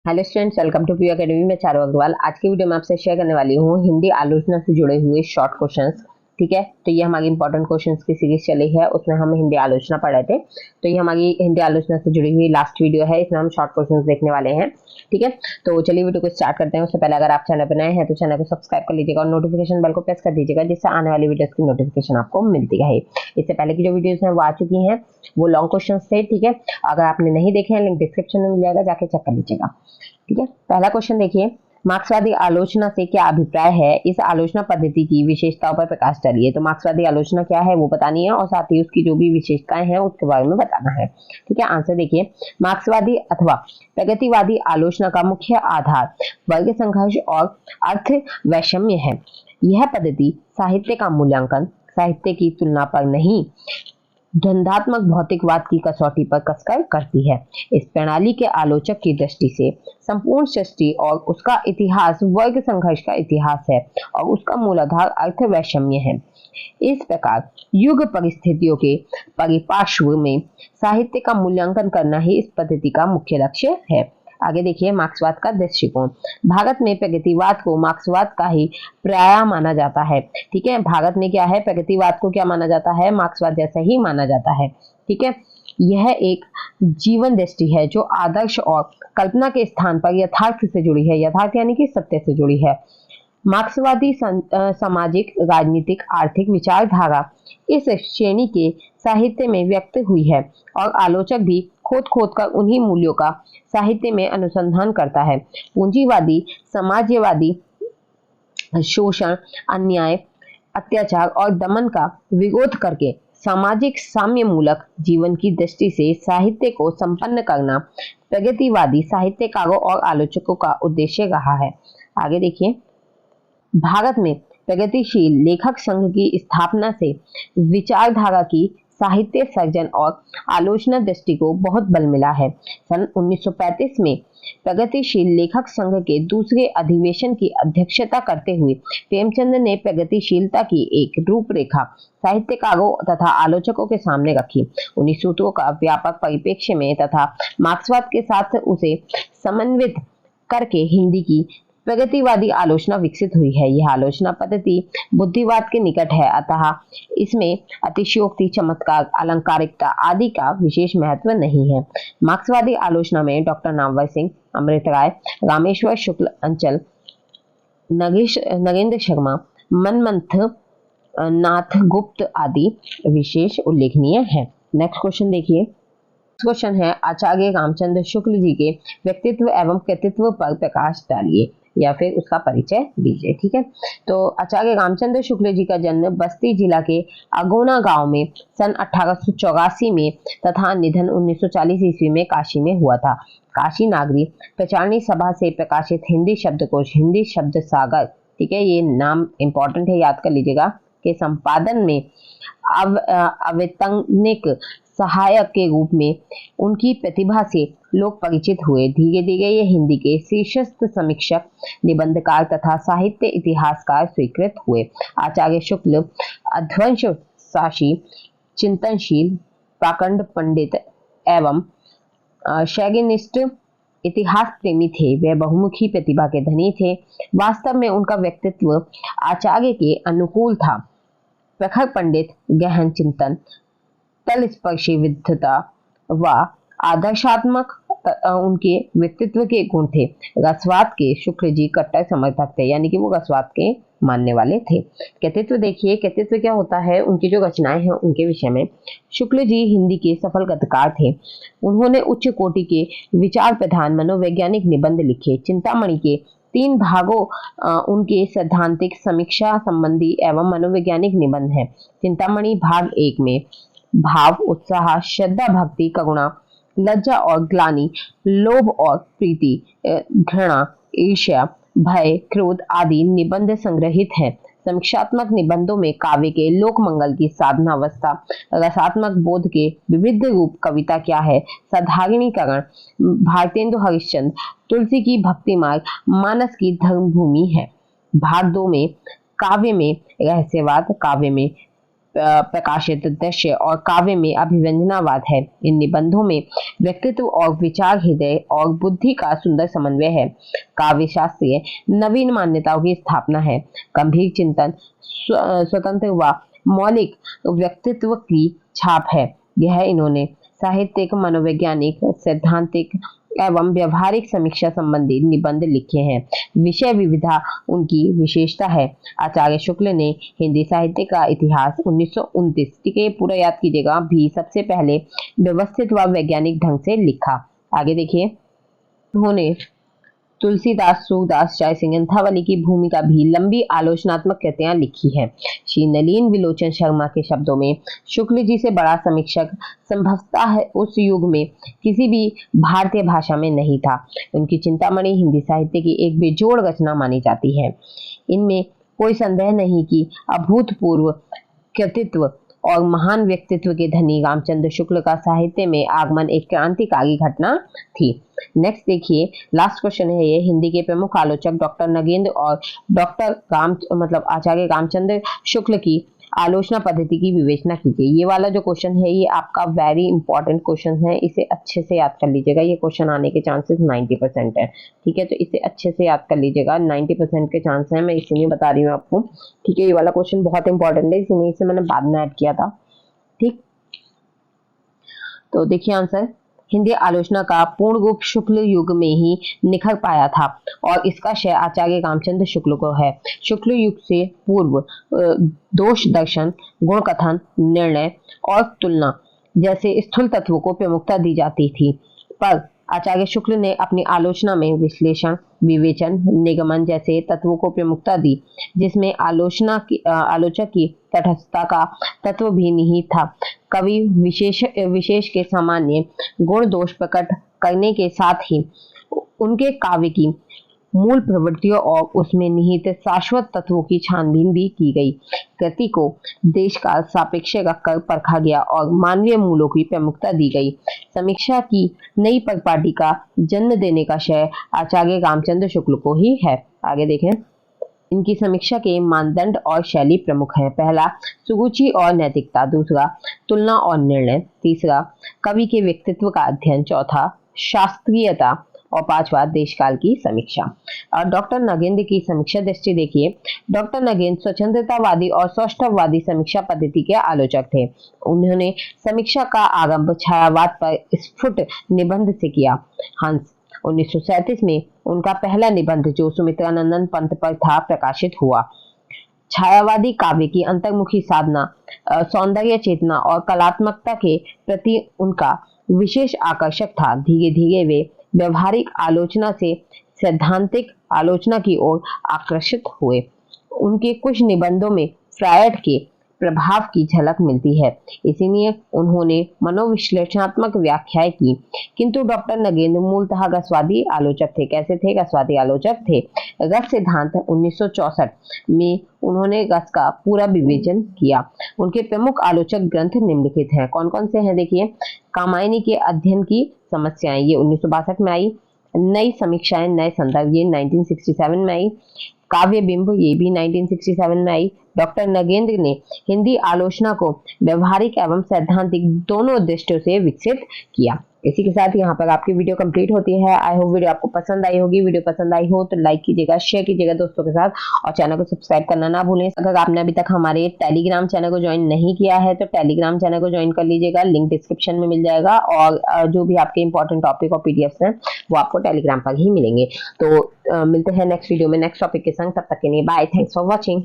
Hello students, welcome to P academy में चारू अग्रवाल। आज की वीडियो में आपसे शेयर करने वाली हूँ हिंदी आलोचना से जुड़े हुए शॉर्ट क्वेश्चंस। ठीक है, तो ये हमारी इंपॉर्टेंट क्वेश्चंस की सीरीज चली है, उसमें हम हिंदी आलोचना पढ़ रहे थे। तो ये हमारी हिंदी आलोचना से जुड़ी हुई लास्ट वीडियो है, इसमें हम शॉर्ट क्वेश्चंस देखने वाले हैं। ठीक है, तो चलिए वीडियो को स्टार्ट करते हैं। उससे पहले अगर आप चैनल पर नए हैं तो चैनल को सब्सक्राइब कर लीजिएगा और नोटिफिकेशन बेल को प्रेस कर दीजिएगा, जिससे आने वाली वीडियोस की नोटिफिकेशन आपको मिलती रहे। इससे पहले की जो वीडियोस हैं वो आ चुकी हैं, वो लॉन्ग क्वेश्चन थे। ठीक है, अगर आपने नहीं देखे हैं लिंक डिस्क्रिप्शन में मिल जाएगा, जाके चेक कर लीजिएगा। ठीक है, पहला क्वेश्चन देखिए, मार्क्सवादी आलोचना से क्या अभिप्राय है? इस आलोचना पद्धति की विशेषताओं पर प्रकाश डालिए। तो मार्क्सवादी आलोचना क्या है वो बतानी है और साथ ही उसकी जो भी विशेषताएं हैं उसके बारे में बताना है। ठीक है, आंसर देखिए, मार्क्सवादी अथवा प्रगतिवादी आलोचना का मुख्य आधार वर्ग संघर्ष और अर्थ वैषम्य है। यह पद्धति साहित्य का मूल्यांकन साहित्य की तुलना पर नहीं, द्वंद्वात्मक भौतिकवाद की कसौटी पर कसकर करती है। इस प्रणाली के आलोचक की दृष्टि से संपूर्ण सृष्टि और उसका इतिहास वर्ग संघर्ष का इतिहास है और उसका मूलाधार अर्थ वैषम्य है। इस प्रकार युग परिस्थितियों के परिपार्श्व में साहित्य का मूल्यांकन करना ही इस पद्धति का मुख्य लक्ष्य है। आगे देखिए, मार्क्सवाद का दृष्टिकोण। भारत में प्रगतिवाद को मार्क्सवाद का ही पर्याय माना जाता है। ठीक है, भारत में क्या है, प्रगतिवाद को क्या माना जाता है, मार्क्सवाद जैसा ही माना जाता है। ठीक है, यह एक जीवन दृष्टि है जो आदर्श और कल्पना के स्थान पर यथार्थ से जुड़ी है। यथार्थ यानी कि सत्य से जुड़ी है। मार्क्सवादी सामाजिक, राजनीतिक, आर्थिक विचारधारा इस श्रेणी के साहित्य में व्यक्त हुई है और आलोचक भी खोद खोद कर उन्हीं मूल्यों का साहित्य में अनुसंधान करता है। पूंजीवादी, समाजवादी शोषण, अन्याय, अत्याचार और दमन का विरोध करके सामाजिक साम्य मूलक जीवन की दृष्टि से साहित्य को संपन्न करना प्रगतिवादी साहित्यकारों और आलोचकों का उद्देश्य रहा है। आगे देखिए, भारत में प्रगतिशील लेखक संघ की स्थापना से विचारधारा की साहित्य सर्जन और आलोचना दृष्टि को बहुत बल मिला है। सन 1935 में प्रगतिशील लेखक संघ के दूसरे अधिवेशन की अध्यक्षता करते हुए प्रेमचंद ने प्रगतिशीलता की एक रूपरेखा साहित्यकारों तथा आलोचकों के सामने रखी। उन्हीं सूत्रों का व्यापक परिप्रेक्ष्य में तथा मार्क्सवाद के साथ उसे समन्वित करके हिंदी की प्रगतिवादी आलोचना विकसित हुई है। यह आलोचना पद्धति बुद्धिवाद के निकट है, अतः इसमें अतिशयोक्ति, चमत्कार, अलंकारिकता आदि का विशेष महत्व नहीं है। मार्क्सवादी आलोचना में डॉक्टर नामवर सिंह, अमृत राय, रामेश्वर शुक्ल, अंचल नगेंद्र शर्मा, मनमंथ नाथ गुप्त आदि विशेष उल्लेखनीय है। नेक्स्ट क्वेश्चन देखिए, क्वेश्चन है, आचार्य रामचंद्र शुक्ल जी के व्यक्तित्व एवं कृतित्व पर प्रकाश डालिए या फिर उसका परिचय दीजिए। ठीक है, तो आचार्य रामचंद्र शुक्ल जी का जन्म बस्ती जिला के अगोना गांव में सन 1884 में तथा निधन 1940 ईस्वी में काशी में हुआ था। काशी नागरी प्रचारणी सभा से प्रकाशित हिंदी शब्दकोश, हिंदी शब्द सागर, ठीक है, ये नाम इंपॉर्टेंट है, याद कर लीजिएगा, के संपादन में अवैतनिक सहायक के रूप में उनकी प्रतिभा से लोग परिचित हुए। धीरे धीरे ये हिंदी के शीर्षस्थ समीक्षक, निबंधकार तथा साहित्य इतिहासकार स्वीकृत हुए। आचार्य शुक्ल अध्वंस साशी, चिंतनशील, पाखंड पंडित एवं शैगिनिस्ट इतिहास प्रेमी थे। वे बहुमुखी प्रतिभा के धनी थे। वास्तव में उनका व्यक्तित्व आचार्य के अनुकूल था। प्रखर पंडित, गहन चिंतन, तलस्पर्शी विद्वता व आदर्शात्मक उनके व्यक्तित्व के गुण थे। रसवाद के शुक्ल जी कट्टर समर्थक थे, यानी कि वो रसवाद के मानने वाले थे। कृतित्व देखिए, कृतित्व क्या होता है, उनकी जो रचनाएं हैं उनके विषय में। शुक्ल जी हिंदी के सफल गद्यकार थे। उन्होंने उच्च कोटि के विचार प्रधान मनोवैज्ञानिक निबंध लिखे। चिंतामणि के 3 भागों उनके सैद्धांतिक, समीक्षा संबंधी एवं मनोवैज्ञानिक निबंध हैं। चिंतामणि भाग 1 में भाव, उत्साह, श्रद्धा, भक्ति, करुणा, लज्जा और ग्लानि, लोभ और प्रीति, घृणा, ईर्ष्या, भय, क्रोध आदि निबंध संग्रहित हैं। समीक्षात्मक निबंधों में काव्य के लोक मंगल की साधनावस्था, रसात्मक बोध के विविध रूप, कविता क्या है, साधारणीकरण, भारतेंदु हरिश्चंद्र, तुलसी की भक्ति मार्ग, मानस की धर्मभूमि है। भाग 2 में काव्य में रहस्यवाद, काव्य में प्रकाशित दृश्य और काव्य में अभिव्यंजनावाद है। इन निबंधों में व्यक्तित्व और विचार, हृदय और बुद्धि का सुंदर समन्वय है। काव्य शास्त्रीय नवीन मान्यताओं की स्थापना है। गंभीर चिंतन, स्वतंत्र व मौलिक व्यक्तित्व की छाप है। यह इन्होंने साहित्यिक, मनोवैज्ञानिक, सैद्धांतिक एवं व्यवहारिक समीक्षा संबंधी निबंध लिखे हैं। विषय विविधता उनकी विशेषता है। आचार्य शुक्ल ने हिंदी साहित्य का इतिहास 1929, ठीक है, पूरा याद कीजिएगा, भी सबसे पहले व्यवस्थित व वैज्ञानिक ढंग से लिखा। आगे देखिए, उन्होंने तुलसीदास, सूरदास, जयसिंह अंथावली की भूमिका भी लंबी आलोचनात्मक कृतियां लिखी हैं। श्री नलिन विलोचन शर्मा के शब्दों में, शुक्ल जी से बड़ा समीक्षक संभवतः उस युग में किसी भी भारतीय भाषा में नहीं था। उनकी चिंतामणि हिंदी साहित्य की एक बेजोड़ रचना मानी जाती है। इनमें कोई संदेह नहीं कि अभूतपूर्व कृतित्व और महान व्यक्तित्व के धनी रामचंद्र शुक्ल का साहित्य में आगमन एक क्रांतिकारी घटना थी। नेक्स्ट देखिए, लास्ट क्वेश्चन है ये, हिंदी के प्रमुख आलोचक डॉक्टर नगेंद्र और डॉक्टर आचार्य रामचंद्र शुक्ल की आलोचना पद्धति की विवेचना कीजिए। ये वाला जो क्वेश्चन है ये आपका वेरी इंपॉर्टेंट क्वेश्चन है, इसे अच्छे से याद कर लीजिएगा। ये क्वेश्चन आने के चांसेस 90% है, ठीक है, तो इसे अच्छे से याद कर लीजिएगा। 90% के चांस है, मैं इसीलिए बता रही हूँ आपको, ठीक है। ये वाला क्वेश्चन बहुत इंपॉर्टेंट है, इसीलिए इसे मैंने बाद में ऐड किया था, ठीक। तो देखिए आंसर, हिंदी आलोचना का पूर्ण रूप शुक्ल युग में ही निखर पाया था और इसका श्रेय आचार्य रामचंद्र शुक्ल को है। शुक्ल युग से पूर्व दोष दर्शन, गुण कथन, निर्णय और तुलना जैसे स्थूल तत्वों को प्रमुखता दी जाती थी, पर आचार्य शुक्ल ने अपनी आलोचना में विश्लेषण, विवेचन, निगमन जैसे तत्वों को प्रमुखता दी, जिसमें आलोचक की तटस्थता का तत्व भी निहित था। कवि विशेष के सामान्य गुण दोष प्रकट करने के साथ ही उनके काव्य की मूल प्रवृत्तियों और उसमें निहित शाश्वत तत्वों की छानबीन भी की गई। कृति को देश काल सापेक्ष रखकर परखा गया और मानवीय मूल्यों की प्रमुखता दी गई। समीक्षा की नई परिपाटी का जन्म देने का श्रेय आचार्य रामचंद्र शुक्ल को ही है। आगे देखें, इनकी समीक्षा के मानदंड और शैली प्रमुख है। पहला, सुरुचि और नैतिकता। दूसरा, तुलना और निर्णय। तीसरा, कवि के व्यक्तित्व का अध्ययन। चौथा, शास्त्रीयता। और पांचवा, देशकाल की समीक्षा। और डॉक्टर नगेंद्र की समीक्षा दृष्टि देखिए। डॉक्टर नगेंद्र स्वतंत्रतावादी और सौष्ठववादी समीक्षा पद्धति के आलोचक थे। उन्होंने समीक्षा का आरंभ छायावाद पर स्फुट निबंध से किया। हंस 1937 में उनका पहला निबंध, जो सुमित्रानंदन पंत पर था, प्रकाशित हुआ। छायावादी काव्य की अंतर्मुखी साधना, सौंदर्य चेतना और कलात्मकता के प्रति उनका विशेष आकर्षक था। धीरे धीरे वे व्यवहारिक आलोचना से सैद्धांतिक आलोचना की ओर आकर्षित हुए। उनके कुछ निबंधों में फ्रायड के प्रभाव की झलक मिलती है, इसीलिए उन्होंने मनोविश्लेषणात्मक व्याख्याएं की। किंतु डॉक्टर नगेंद्र मूलतः रसवादी आलोचक थे। कैसे थे? रसवादी आलोचक थे। रस सिद्धांत 1964 में उन्होंने रस का पूरा विवेचन किया। उनके प्रमुख आलोचक ग्रंथ निम्नलिखित हैं। कौन कौन से हैं देखिए। कामायनी के अध्ययन की समस्याएं, ये 1962 में आई। नई समीक्षाएं, नए संदर्भ, ये 1967 में आई। काव्य बिंब, ये भी 1967 में आई। डॉक्टर नगेंद्र ने हिंदी आलोचना को व्यवहारिक एवं सैद्धांतिक दोनों दृष्टियों से विकसित किया। इसी के साथ यहाँ पर आपकी वीडियो कंप्लीट होती है। आई होप वीडियो आपको पसंद आई होगी। वीडियो पसंद आई हो तो लाइक कीजिएगा, शेयर कीजिएगा दोस्तों के साथ और चैनल को सब्सक्राइब करना ना भूलें। अगर आपने अभी तक हमारे टेलीग्राम चैनल को ज्वाइन नहीं किया है तो टेलीग्राम चैनल को ज्वाइन कर लीजिएगा, लिंक डिस्क्रिप्शन में मिल जाएगा। और जो भी आपके इंपॉर्टेंट टॉपिक और पीडीएफ हैं वो आपको टेलीग्राम पर ही मिलेंगे। तो मिलते हैं नेक्स्ट वीडियो में नेक्स्ट टॉपिक के संग। तब तक के लिए बाय, थैंक्स फॉर वॉचिंग।